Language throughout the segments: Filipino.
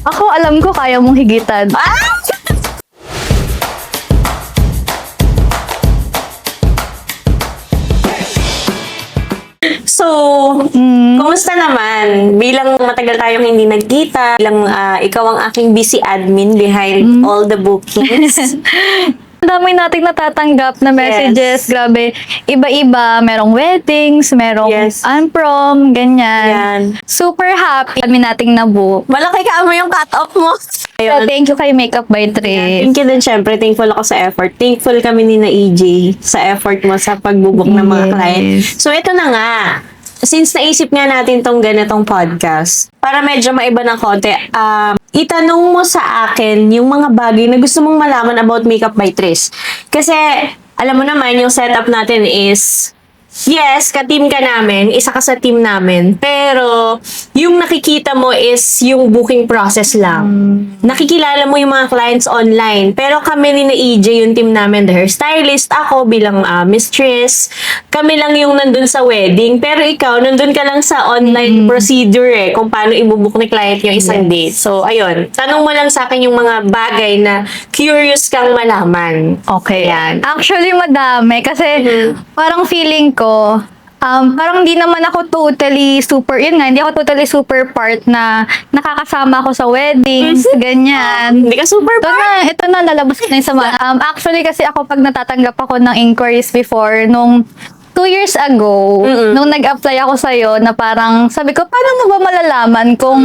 Ako, alam ko, kaya mong higitan. So, kumusta naman? Bilang matagal tayong hindi nagkita, bilang ikaw ang aking busy admin behind all the bookings. Ang dami nating natatanggap na messages. Grabe. Iba-iba. Merong weddings, merong unprom, ganyan. Yan. Super happy. Dami nating nabook. Malaki ka mo yung cut-off mo. So, thank you kay Makeup by Trish. Thank you din, syempre. Thankful ako sa effort. Thankful kami ni na EJ sa effort mo sa pagbubok ng mga client. So, ito na nga. Since naisip nga natin tong ganitong podcast, para medyo maiba ng konti, itanong mo sa akin yung mga bagay na gusto mong malaman about Makeup by Trish. Kasi, alam mo naman, yung setup natin is, yes, ka-team ka namin, isa ka sa team namin, pero yung nakikita mo is yung booking process lang. Nakikilala mo yung mga clients online, pero kami ni na EJ, yung team namin, the hairstylist, ako bilang mistress, kami lang yung nandun sa wedding, pero ikaw, nandun ka lang sa online procedure kung paano ibubook ni client yung isang date. So, ayun, tanong mo lang sa akin yung mga bagay na curious kang malaman. Okay. Yan. Actually, madami. Kasi, parang feeling ko, parang hindi naman ako totally super, yun nga, hindi ako totally super part na nakakasama ako sa weddings, ganyan. Hindi ka super part. Ito na, lalabas ko na yung sama. Actually, kasi ako pag natatanggap ako ng inquiries before, nung 2 years ago, nung nag-apply ako sa'yo, na parang, sabi ko, paano mo ba malalaman kung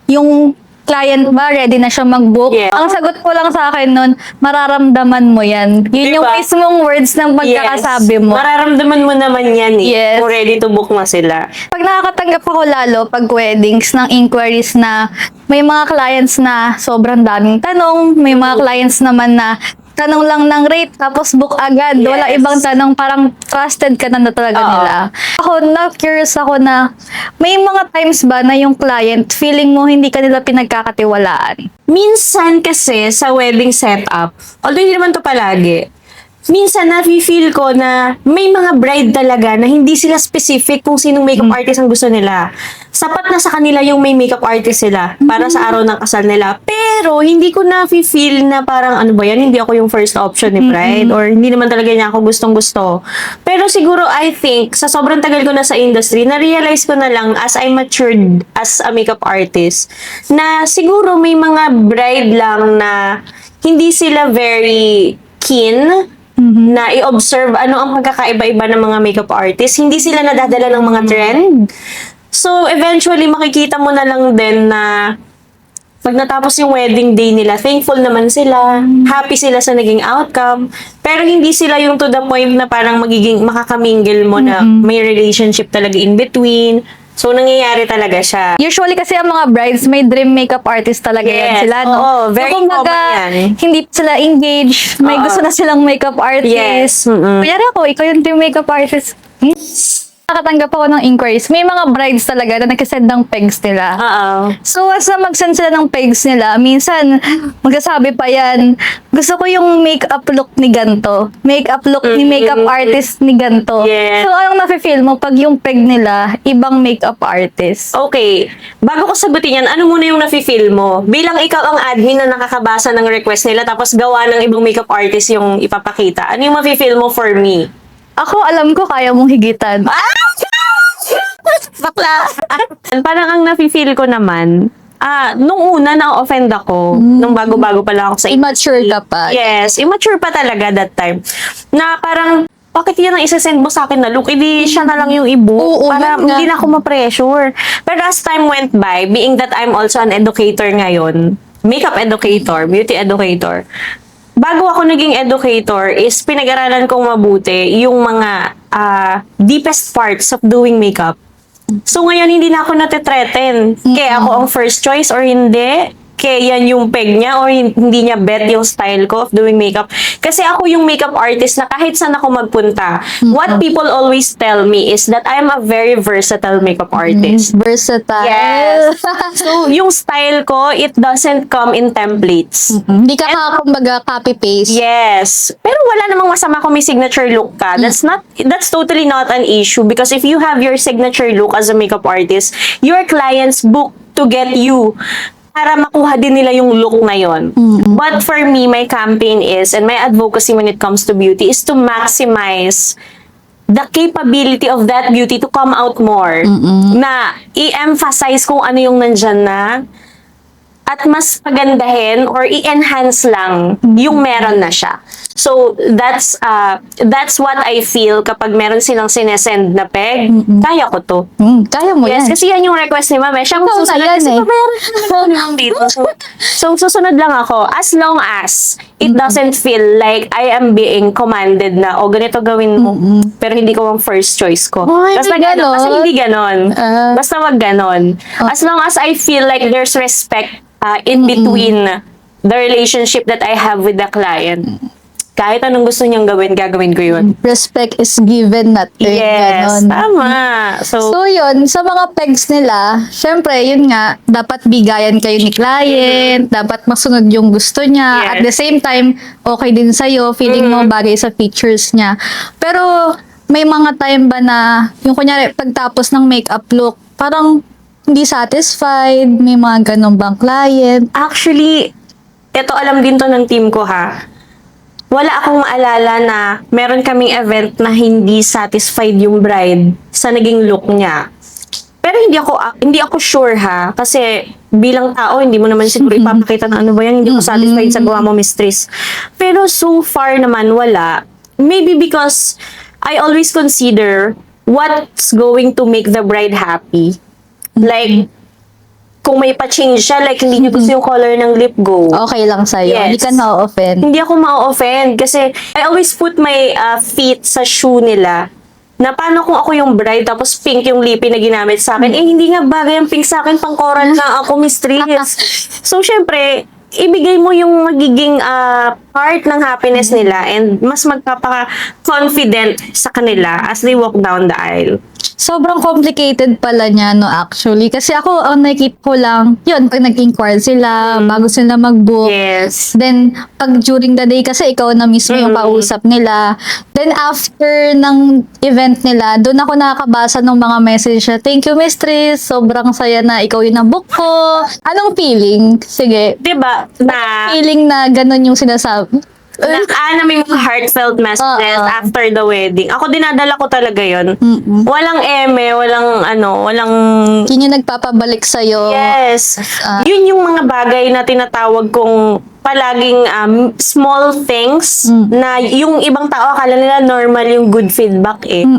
yung client ba, ready na siya mag-book? Yeah. Ang sagot ko lang sa akin nun, mararamdaman mo yan. Yun yung Diba? mismong words ng pagkakasabi mo. Mararamdaman mo naman yan Yes. kung ready to book na sila. Pag nakakatanggap ako lalo, pag weddings, ng inquiries na may mga clients na sobrang daming tanong, may mga clients naman na tanong lang ng rate, tapos book agad. Yes. Wala ibang tanong, parang trusted ka na talaga nila. Ako, na-curious ako na, may mga times ba na yung client, feeling mo hindi ka nila pinagkakatiwalaan? Minsan kasi sa wedding setup, although hindi naman to palagi, minsan na-feel ko na may mga bride talaga na hindi sila specific kung sinong makeup artist ang gusto nila. Sapat na sa kanila yung may makeup artist sila para sa araw ng kasal nila. Pero hindi ko na-feel na parang ano ba yan, hindi ako yung first option ni bride or hindi naman talaga niya ako gustong-gusto. Pero siguro I think sa sobrang tagal ko na sa industry, na-realize ko na lang as I matured as a makeup artist na siguro may mga bride lang na hindi sila very keen na i-observe ano ang pagkakaiba-iba ng mga makeup artists. Hindi sila nadadala ng mga trend. So, eventually, makikita mo na lang din na pag natapos yung wedding day nila, thankful naman sila, happy sila sa naging outcome, pero hindi sila yung to the point na parang magiging makakamingil mo na may relationship talaga in between. So, nangyayari talaga siya. Usually kasi ang mga brides, may dream makeup artist talaga yan sila, no? Oo, very so, kumbaga, common yan. hindi sila engaged, may gusto na silang makeup artist. Yes. Kunyari ako, ikaw yung dream makeup artist. Nakatanggap ako ng inquiries. May mga brides talaga na nagkasend ng pegs nila. So, as na mag-send sila ng pegs nila, minsan, magsasabi pa yan, gusto ko yung makeup look ni ganto. Makeup look ni makeup artist ni ganto. Yes. So, anong nafe-feel mo pag yung peg nila, ibang makeup artist? Okay. Bago ko sagutin yan, ano muna yung nafe-feel mo? Bilang ikaw ang admin na nakakabasa ng request nila tapos gawa ng ibang makeup artist yung ipapakita. Ano yung mafe-feel mo for me? Ako, alam ko, kaya mong higitan. Bakla! Parang ang nafe-feel ko naman, nung una na-offend ako, nung bago-bago pa lang ako sa Immature ka pa. Yes, immature pa talaga that time. Na parang, bakit yan ang isa-send mo sa akin na look? Hindi siya na lang yung Oo, i-book. Para yun nga. hindi na ako ma-pressure. Pero as time went by, being that I'm also an educator ngayon, makeup educator, beauty educator, bago ako naging educator is pinag-aralan kong mabuti yung mga deepest parts of doing makeup. So ngayon hindi na ako nate-threaten. Kaya ako ang first choice or hindi. yan yung peg niya or hindi niya bet yung style ko of doing makeup. Kasi ako yung makeup artist na kahit saan ako magpunta, what people always tell me is that I am a very versatile makeup artist. Versatile. Yes. So, yung style ko, it doesn't come in templates. Hindi ka kumbaga copy-paste. Yes. Pero wala namang masama kung may signature look ka. That's totally not an issue because if you have your signature look as a makeup artist, your clients book to get you para makuha din nila yung look na yon. But for me, my campaign is, and my advocacy when it comes to beauty, is to maximize the capability of that beauty to come out more. Na i-emphasize kung ano yung nandyan na at mas pagandahin or i-enhance lang yung meron na siya. So, that's what I feel kapag meron silang sinesend na peg. Kaya ko to. Kaya mo Yes, yan. kasi yan yung request ni Ma'am. Siyang Ikaw na susunod. yan Kasi eh. meron dito. So, susunod lang ako. As long as it doesn't feel like I am being commanded na, o ganito gawin mo. Pero hindi ko ang first choice ko. Ay, Basta may ganon. ganon. Kasi hindi ganon. Ah. Basta wag ganon. As long as I feel like there's respect in between the relationship that I have with the client. Kahit anong gusto niyang gawin, gagawin ko yun. Respect is given, not taken. Yes, Ganon. tama. So, yun, sa mga pegs nila, syempre, yun nga, dapat bigayan kayo ni client, dapat masunod yung gusto niya. Yes. At the same time, okay din sa'yo, feeling mo bagay sa features niya. Pero, may mga time ba na, yung kunyari, pagtapos ng makeup look, parang hindi satisfied, may mga ganun bang client? Actually, ito alam din to ng team ko ha. Wala akong maalala na meron kaming event na hindi satisfied yung bride sa naging look niya. Pero hindi ako sure ha, kasi bilang tao hindi mo naman siguro ipapakita na ano ba yan, hindi ko satisfied sa gawa mo, mistress. Pero so far naman wala. Maybe because I always consider what's going to make the bride happy. Like, kung may pa-change siya, like hindi niyo gusto yung color ng lip, go. Okay lang sa'yo. Yes. Hindi ka na-offend. Hindi ako ma-offend kasi I always put my feet sa shoe nila. Na paano kung ako yung bride tapos pink yung lippy na ginamit sa akin? Eh, hindi nga bagay ang pink sa akin, pang coral na ako, mistress. So, syempre, ibigay mo yung magiging part ng happiness nila and mas magpapaka-confident sa kanila as they walk down the aisle. Sobrang complicated pala niya, no, actually. Kasi ako, ang nakikita ko lang, yun, pag nag-inquire sila, bago sila mag-book. Yes. Then, pag during the day, kasi ikaw na mismo yung kausap nila. Then, after ng event nila, doon ako nakakabasa ng mga message na, thank you, mistress. Sobrang saya na ikaw yung na-book ko. Anong feeling? Sige. Diba? Na Feeling na ganun yung sinasabi. may mga heartfelt messages Oo. after the wedding. Ako dinadala ko talaga yon. Walang walang Yun yung nagpapabalik sa'yo. yes. Ah. Yun yung mga bagay na tinatawag kong palaging small things na yung ibang tao akala nila normal yung good feedback eh.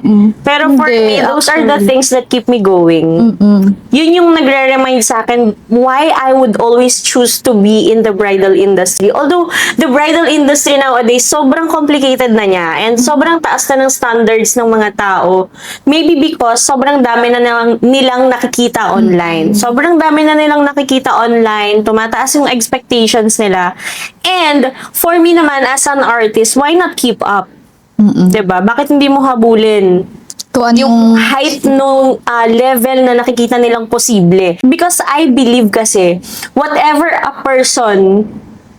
Pero for Hindi, me, those are the actually. things that keep me going. Yun yung nagre-remind sa akin why I would always choose to be in the bridal industry. Although, the bridal industry nowadays, sobrang complicated na niya and sobrang taas na ng standards ng mga tao. Maybe because sobrang dami na nilang nakikita online. Sobrang dami na nilang nakikita online. Tumataas yung expectations nila. And, for me naman, as an artist, why not keep up? 'Di ba? Bakit hindi mo habulin Kung yung anong... height nung level na nakikita nilang posible? Because I believe kasi, whatever a person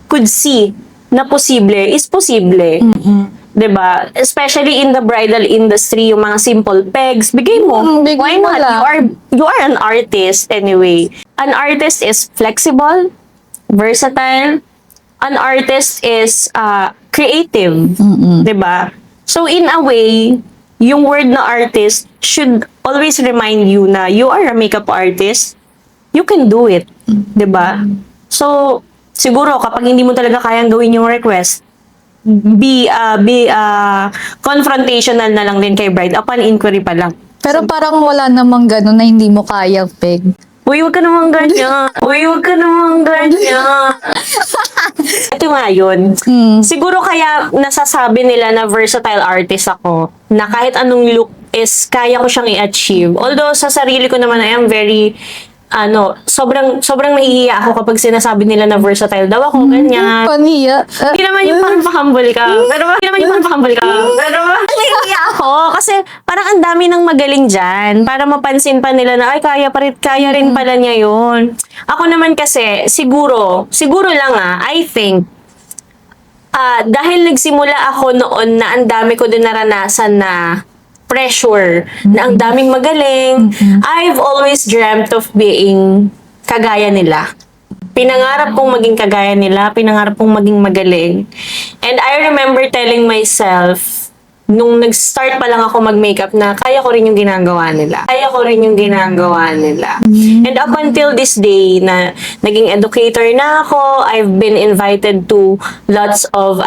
could see na posible is posible. 'Di ba? Especially in the bridal industry, yung mga simple pegs, bigay mo. Bigay Why mo not? lang. You are an artist anyway. An artist is flexible, versatile. An artist is creative. 'Di ba? So in a way, yung word na artist should always remind you na you are a makeup artist. You can do it. 'Di ba? So siguro kapag hindi mo talaga kayang gawin yung request, be confrontational na lang din kay bride upon inquiry pa lang. Pero parang wala namang ganun na hindi mo kayang peg. Uy, wag ka naman ganyan. Uy, wag ka naman ganyan. Ito nga yun. Siguro kaya nasasabi nila na versatile artist ako, na kahit anong look is kaya ko siyang i-achieve. Although sa sarili ko naman I am very sobrang nahihiya ako kapag sinasabi nila na versatile daw ako, ganyan. Paniya. Hindi naman yung parang pa-humble ka. Pero nahihiya ako. Kasi parang ang dami ng magaling dyan. Para mapansin pa nila na, ay, kaya rin pala niya yun. Ako naman kasi, siguro lang I think, dahil nagsimula ako noon na ang dami ko din naranasan na pressure, na ang daming magaling, I've always dreamt of being kagaya nila. Pinangarap kong maging kagaya nila, pinangarap kong maging magaling. And I remember telling myself, nung nag-start pa lang ako mag-makeup na kaya ko rin yung ginagawa nila. And up until this day na naging educator na ako, I've been invited to lots of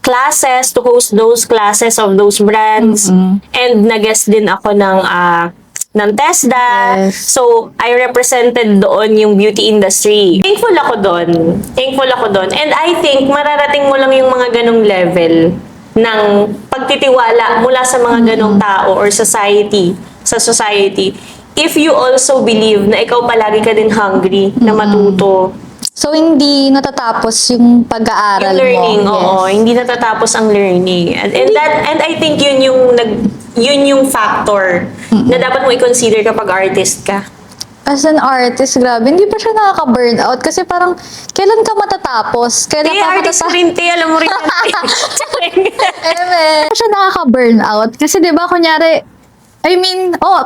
classes, to host those classes of those brands. And nag-guest din ako ng TESDA. Yes. So, I represented doon yung beauty industry. Thankful ako doon. And I think mararating mo lang yung mga ganong level ng pagtitiwala mula sa mga ganong tao or sa society. If you also believe na ikaw palagi ka din hungry na matuto. So, hindi natatapos yung pag-aaral Yung learning, mo. oo. Hindi natatapos ang learning. And I think yun yung factor na dapat mo i-consider kapag artist ka. As an artist, grabe, hindi pa siya nakaka-burn out kasi parang, kailan ka matatapos? Kailan ka Artist rin, alam mo rin. Hindi siya nakaka-burn out. Kasi diba, kunyari,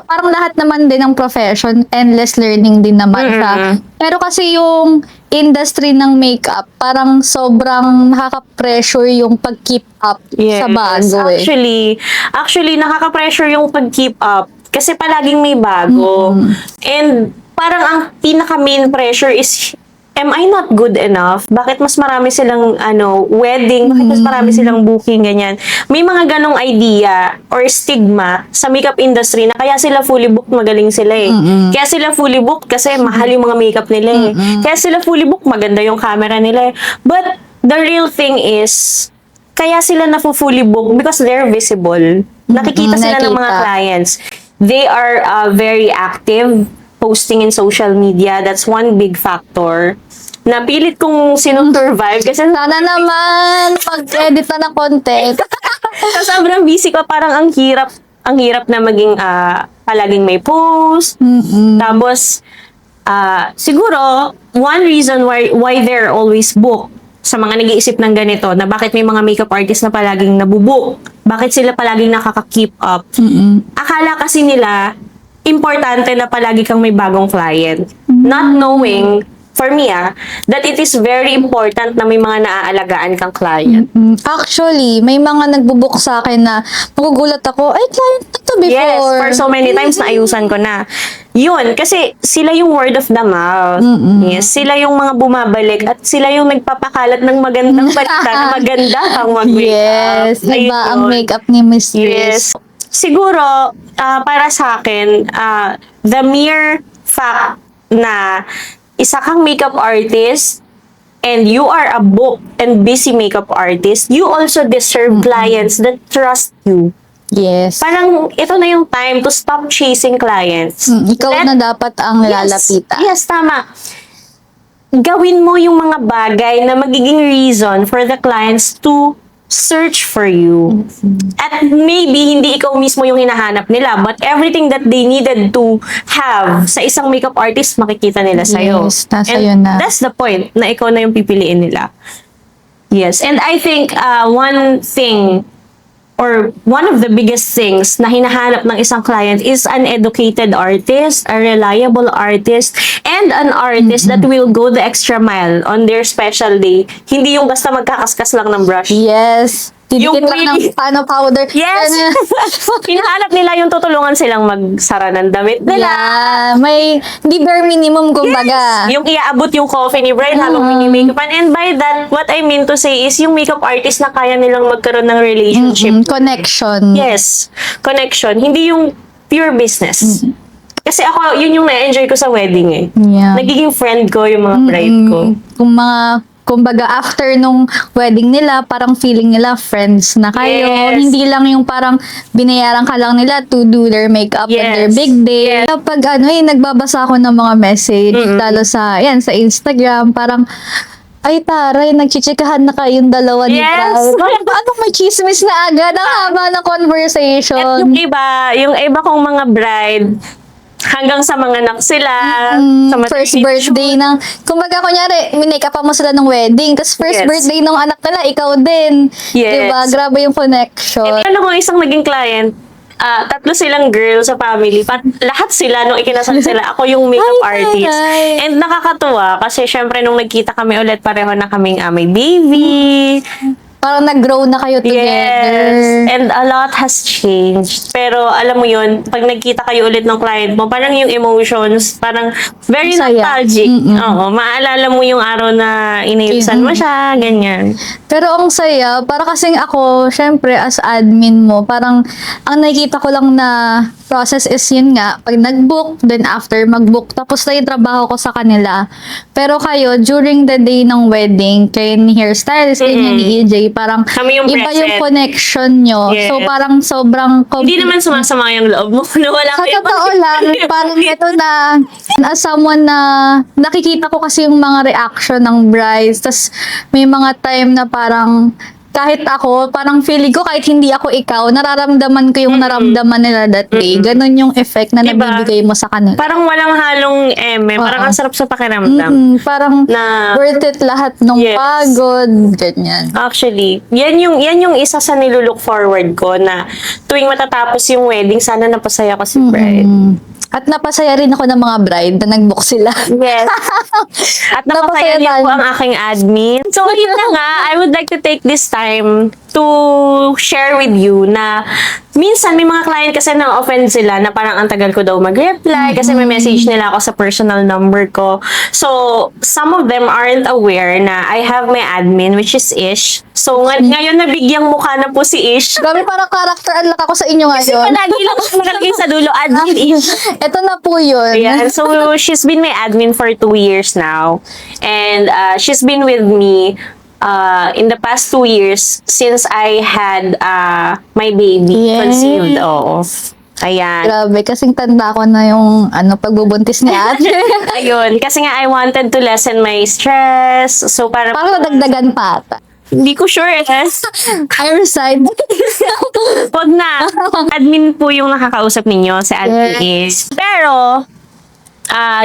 parang lahat naman din ng profession, endless learning din naman siya. Pero kasi yung industry ng makeup, parang sobrang nakaka-pressure yung pag-keep up sa bago Actually, nakaka-pressure yung pag-keep up kasi palaging may bago. And parang ang pinaka-main pressure is, am I not good enough? Bakit mas marami silang wedding? Bakit mas marami silang booking, ganyan? May mga ganong idea or stigma sa makeup industry na kaya sila fully booked, magaling sila eh. Kaya sila fully booked kasi mahal yung mga makeup nila eh. Kaya sila fully booked, maganda yung camera nila eh. But the real thing is, kaya sila na-fully booked because they're visible. Nakikita sila ng mga clients. They are very active, posting in social media. That's one big factor. Napilit kong sinusurvive kasi Sana naman, pag-edit na ng content. sa sobrang busy ko, parang ang hirap na maging palaging may post. Tapos, siguro, one reason why they're always booked sa mga nag-iisip ng ganito, na bakit may mga makeup artist na palaging nabubook, bakit sila palaging nakaka-keep up. Akala kasi nila, importante na palagi kang may bagong client. Not knowing, for me that it is very important na may mga naaalagaan kang client. Actually, may mga nagbubook sa akin na magugulat ako, ay, client na to before. Yes, for so many times naayusan ko na. Yun, kasi sila yung word of the mouth. Yes, sila yung mga bumabalik at sila yung nagpapakalat ng magandang balita na maganda ang mag-makeup. Yes, iba ang makeup ni Mistress. Yes. Siguro, para sa akin, the mere fact na isa kang makeup artist and you are a booked and busy makeup artist, you also deserve clients that trust you. Yes. Parang ito na yung time to stop chasing clients. Ikaw na dapat ang lalapitan. Yes, tama. Gawin mo yung mga bagay na magiging reason for the clients to search for you. At maybe hindi ikaw mismo yung hinahanap nila, but everything that they needed to have sa isang makeup artist, makikita nila sa'yo. Yes, nasa And yun na. that's the point, na ikaw na yung pipiliin nila. Yes, and I think one thing or one of the biggest things na hinahanap ng isang client is an educated artist, a reliable artist, and an artist that will go the extra mile on their special day. Hindi yung basta magkakaskas lang ng brush. Yes. Yung Didikit lang really- ng pano powder. Yes! Hinahanap nila yung tutulungan silang magsara ng damit nila. Yeah, may, hindi bare minimum kumbaga. Yung iaabot yung coffee ni Brian habang mini-makeupan. And by that, what I mean to say is yung makeup artist na kaya nilang magkaroon ng relationship. Connection. Yes, connection. Hindi yung pure business. Kasi ako, yun yung na-enjoy ko sa wedding eh. Yeah. Nagiging friend ko yung mga bride ko. Kung mga kumbaga after nung wedding nila, parang feeling nila friends na kayo. Yes. Hindi lang yung parang binayaran ka lang nila to do their makeup on their Yes. big day. Kapag nagbabasa ako ng mga message, lalo sa Instagram, parang ay taray, nagchichikahan na kayong dalawa ni Yes. Brad. Anong may chismis na agad? Ang haba ng conversation. At yung iba kong mga bride, hanggang sa mga anak sila, sa First maternity birthday ng, kumbaga kunyari, minake pa mo sila ng wedding, tapos first Yes. birthday ng anak nila, ikaw din. Yes. Diba? Grabe yung connection. Ano ko isang naging client, 3 silang girl sa family. Lahat sila, nung ikinasal sila, ako yung makeup Ay, artist. taray. And nakakatuwa kasi syempre nung nagkita kami ulit, pareho na kaming may baby. Parang nag-grow na kayo together. Yes. And a lot has changed. Pero alam mo yun, pag nagkita kayo ulit ng client mo, parang yung emotions, parang very Masaya. nostalgic. Oo, maalala mo yung araw na inayusan mo siya, ganyan. Pero ang saya, para kasing ako, syempre, as admin mo, parang ang nakikita ko lang na process is yun nga, pag nag-book, then after mag-book, tapos na yung trabaho ko sa kanila. Pero kayo, during the day ng wedding, kayo ni hairstylist, kayo ni EJ, parang Kami yung iba yung present. connection nyo. Yes. So, parang sobrang... Hindi naman sumasama yung loob mo na wala Sa kayo. totoo lang, parang ito na, as someone na nakikita ko kasi yung mga reaction ng brides, tas may mga time na parang kahit ako, parang feeling ko kahit hindi ako ikaw, nararamdaman ko yung naramdaman nila that day. Ganon yung effect na Diba? nabibigay mo sa kanila. Parang walang halong parang ang sarap sa pakiramdam. Parang Na- worth it lahat ng Yes. pagod, ganyan. Actually, yan yung isa sa nilulook forward ko na tuwing matatapos yung wedding, sana napasaya ko si bride. At napasaya rin ako ng mga bride na nag-book sila. Yes. At napasaya niyo po tayo. ang aking admin. So, yun na nga, I would like to take this time to share with you na minsan may mga client kasi na-offend sila na parang ang tagal ko daw mag-reply kasi may message nila ako sa personal number ko. So, some of them aren't aware na I have my admin, which is Ish. So, ngayon nabigyang mukha na po si Ish. Grabe, parang character unlock ako sa inyo Kasi ngayon. palagi lang siya nakalagay sa dulo, admin Ish. Ito na po yun. Yeah, so she's been my admin for 2 years now. And she's been with me in the past 2 years since I had my baby Yes. conceived. Oo. Ayan. Grabe, kasing tanda ko na yung pagbubuntis ni ate. Ayun. Kasi nga I wanted to lessen my stress. So parang Parang nadagdagan pa ata. hindi ko sure eh. I reside. Wag na. Admin po yung nakakausap ninyo sa admin is. Pero,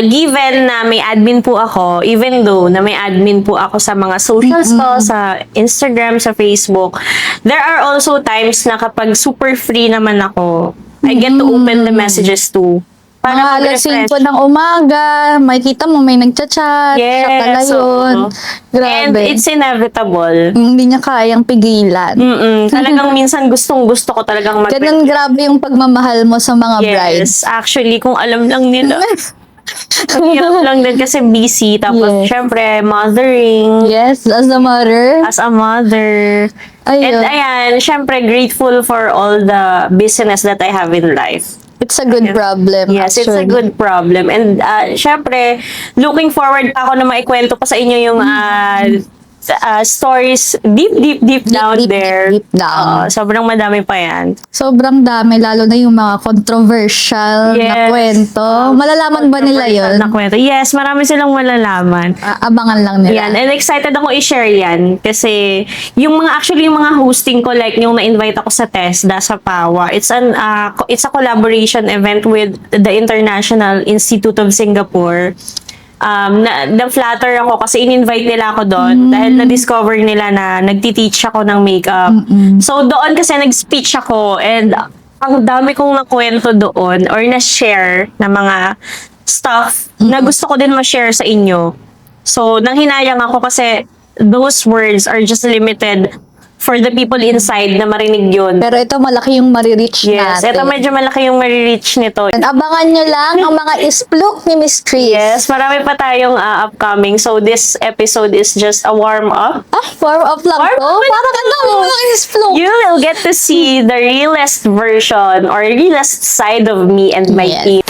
given na may admin po ako, even though na may admin po ako sa mga socials ko, sa Instagram, sa Facebook, there are also times na kapag super free naman ako, I get to open the messages too. Mga alas 5 ng umaga, makikita mo may nagchat-chat, siya pala Yes. yun. Oo. And Grabe. it's inevitable. Hindi niya kayang pigilan. Talagang minsan gustong-gusto ko talagang Ganun grabe yung pagmamahal mo sa mga Yes, brides. actually, kung alam lang nila. Ang hirap lang din kasi busy. Tapos, Yes. syempre, mothering. Yes, as a mother. As a mother. And Ayun. ayan, syempre, grateful for all the business that I have in life. It's a good problem. Yes, it's a actually. good problem. And syempre, looking forward pa ako na maikwento pa sa inyo yung stories deep down deep, there. deep down. Sobrang madami pa yan. Sobrang dami, lalo na yung mga controversial na Yes. kwento. Malalaman ba nila yun? Na kwento. Yes, marami silang malalaman. Abangan lang nila. Yan, and excited ako i-share yan kasi yung mga hosting ko, like yung na-invite ako sa TESDA sa PAWA, it's a collaboration event with the International Institute of Singapore. Na-flatter ako kasi in-invite nila ako doon dahil na-discover nila na nagti-teach ako ng makeup. So doon kasi nag-speech ako and ang dami kong nakwento doon or na-share na mga stuff na gusto ko din ma-share sa inyo. So, nanghinayang ako kasi those words are just limited for the people inside na marinig yun. Pero ito malaki yung marireach Yes, natin. ito medyo malaki yung marireach nito. And abangan nyo lang ang mga isplok ni Miss Chris. Yes, marami pa tayong upcoming. So, this episode is just a warm-up. Warm up lang Warm to. up lang Parang to. ano, mga isplok. You will get to see the realest version or realest side of me and my Yes. team.